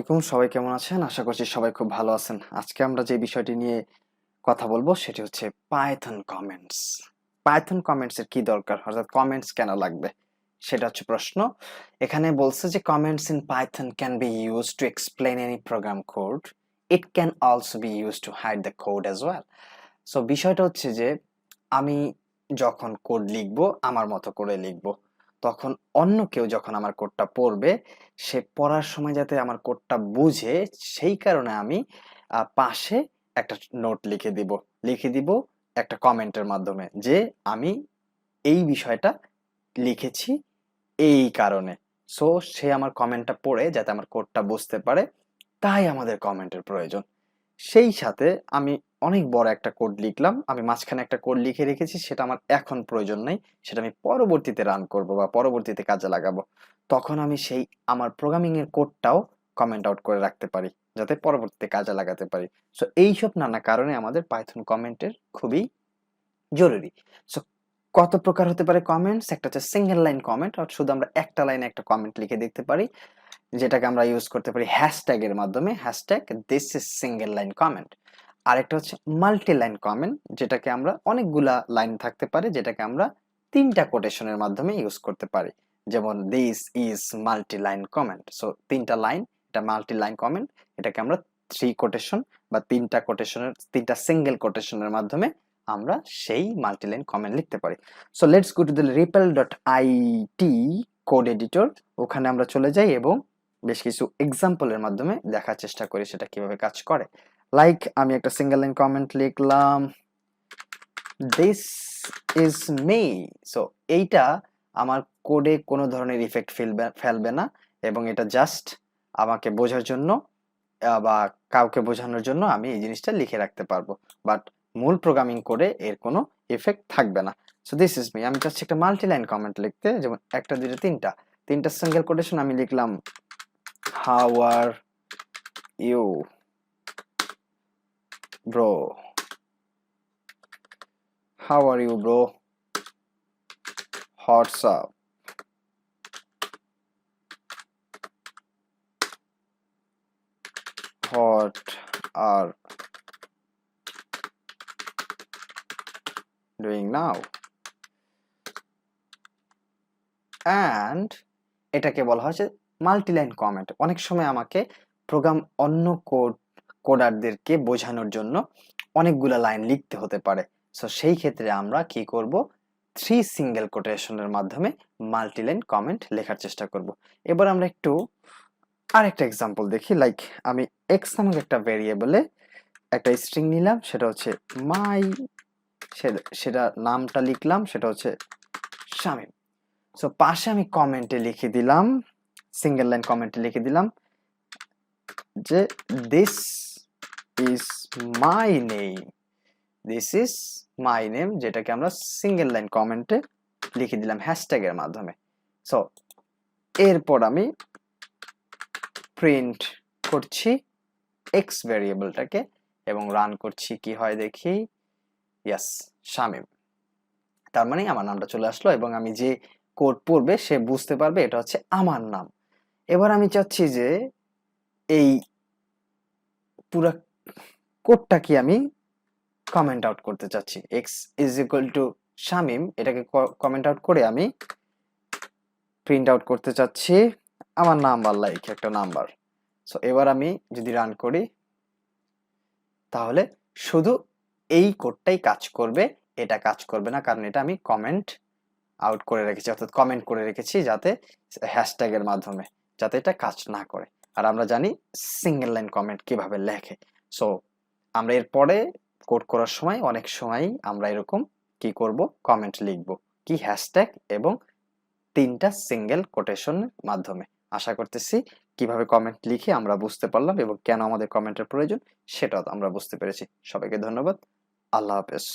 আলাইকুম, সবাই কেমন আছেন? আশা করছি সবাই খুব ভালো আছেন। আজকে আমরা যে বিষয়টি নিয়ে কথা বলবো সেটি হচ্ছে পাইথন কমেন্টস। পাইথন কমেন্টস এর কি দরকার? অর্থাৎ কমেন্টস কেন লাগবে? সেটা হচ্ছে প্রশ্ন। এখানে বলছে যে comments in Python can be used to explain any program code. It can also be used to hide the code as well. So বিষয়টা হচ্ছে যে আমি যখন কোড লিখবো আমার মতো করে লিখবো, তখন অন্য কেউ যখন আমার কোডটা পড়বে, সে পড়ার সময় যাতে আমার কোডটা বুঝে, সেই কারণে আমি পাশে একটা নোট লিখে দিব একটা কমেন্টের মাধ্যমে যে আমি এই বিষয়টা লিখেছি এই কারণে। সো সে আমার কমেন্টটা পড়ে যাতে আমার কোডটা বুঝতে পারে, তাই আমাদের কমেন্টের প্রয়োজন। সেই সাথে আমি অনেক বড় একটা কোড লিখলাম, আমি মাঝখানে একটা কোড লিখে রেখেছি, সেটা আমার এখন প্রয়োজন নেই, সেটা আমি পরবর্তীতে রান করব বা পরবর্তীতে কাজে লাগাবো। তখন আমি সেই আমার প্রোগ্রামিং এর কোডটাও কমেন্ট আউট করে রাখতে পারি, যাতে পরবর্তীতে কাজে লাগাতে পারি। সো এইসব নানা কারণে আমাদের পাইথন কমেন্টের খুবই জরুরি। সো কত প্রকার হতে পারে কমেন্টস? একটা হচ্ছে সিঙ্গেল লাইন কমেন্ট, অর্থাৎ শুধু আমরা একটা লাইনে একটা কমেন্ট লিখে দিতে পারি, যেটাকে আমরা ইউজ করতে পারি হ্যাশট্যাগ এর মাধ্যমে, hashtag this is single line comment. আরেকটা হচ্ছে মাল্টি লাইন কমেন্ট, যেটাকে আমরা অনেকগুলা লাইন থাকতে পারে, যেটাকে আমরা তিনটা কোটেশনের মাধ্যমে ইউজ করতে পারি। যেমন this is multi line comment. So তিনটা লাইন, এটা মাল্টি লাইন কমেন্ট। এটাকে আমরা থ্রি কোটেশন বা তিনটা সিঙ্গেল কোটেশনের মাধ্যমে আমরা সেই মাল্টি লাইন কমেন্ট লিখতে পারি। So let's go to the Replit code editor. ওখানে আমরা চলে যাই এবং বেশ কিছু এক্সাম্পলের মাধ্যমে দেখার চেষ্টা করি সেটা কিভাবে কাজ করে। লাইক আমি একটা সিঙ্গেল লাইন কমেন্ট লিখলাম, দিস ইজ মি। সো এইটা আমার কোডে কোনো ধরনের ইফেক্ট ফেলবে না, এবং এটা জাস্ট আমাকে বোঝার জন্য বা কাউকে বোঝানোর জন্য আমি এই জিনিসটা লিখে রাখতে পারবো, বাট মূল প্রোগ্রামিং কোডে এর কোনো ইফেক্ট থাকবে না। সো দিস ইজ মি, আমি চাচ্ছি একটা মাল্টি লাইন কমেন্ট লিখতে, যেমন একটা দুইটা তিনটা সিঙ্গেল কোটেশন আমি লিখলাম, how are you bro, how are you bro, what's up, what are doing now. And এটাকে বলা হচ্ছে মাল্টিলাইন কমেন্ট। অনেক সময় আমাকে অন্য কোডারদেরকে বোঝানোর জন্য অনেকগুলা লাইন লিখতে হতে পারে। সো সেই ক্ষেত্রে আমরা কি করব, থ্রি সিঙ্গেল কোটেশনের মাধ্যমে মাল্টিলাইন কমেন্ট লেখার চেষ্টা করব। এবার আমরা একটু আরেকটা এক্সাম্পল দেখি। লাইক আমি এক্স নামক একটা ভেরিয়েবলে একটা স্ট্রিং নিলাম, সেটা হচ্ছে মাই, সেটা নামটা লিখলাম, সেটা হচ্ছে শামীম। সো পাশে আমি কমেন্টে লিখে দিলাম, সিঙ্গেল লাইন কমেন্টে লিখে দিলাম যে this is my name, this is my name, যেটাকে আমরা সিঙ্গেল লাইন কমেন্টে লিখে দিলাম হ্যাশট্যাগ এর মাধ্যমে। সো এরপর আমি প্রিন্ট করছি এক্স ভেরিয়েবলটাকে এবং রান করছি, কি হয় দেখি, ইয়েস, শামীম। তার মানে আমার নামটা চলে আসলো এবং আমি যে কোড পড়বে সে বুঝতে পারবে এটা হচ্ছে আমার নাম। এবার আমি চাচ্ছি যে এই পুরো কোডটা কি আমি কমেন্ট আউট করতে চাচ্ছি, x is equal to Shamim, এটাকে কমেন্ট আউট করে আমি প্রিন্ট আউট করতে চাচ্ছি আমার নাম্বার, লাইক একটা নাম্বার। সো এবার আমি যদি রান করি, তাহলে শুধু এই কোডটাই কাজ করবে, এটা কাজ করবে না, কারণ এটা আমি কমেন্ট আউট করে রেখেছি, অর্থাৎ কমেন্ট করে রেখেছি যাতে হ্যাশট্যাগ এর মাধ্যমে, যাতে এটা কাজ না করে। আর আমরা জানি সিঙ্গেল লাইন কমেন্ট কিভাবে লেখে। সো আমরা এরপরে কোড করার সময় অনেক সময় আমরা এরকম কি করব, কমেন্ট লিখব, কি হ্যাশট্যাগ এবং তিনটা সিঙ্গেল কোটেশনের মাধ্যমে। আশা করতেছি কিভাবে কমেন্ট লিখে আমরা বুঝতে পারলাম এবং কেন আমাদের কমেন্টের প্রয়োজন সেটাও আমরা বুঝতে পেরেছি। সবাইকে ধন্যবাদ। আল্লাহ হাফেজ।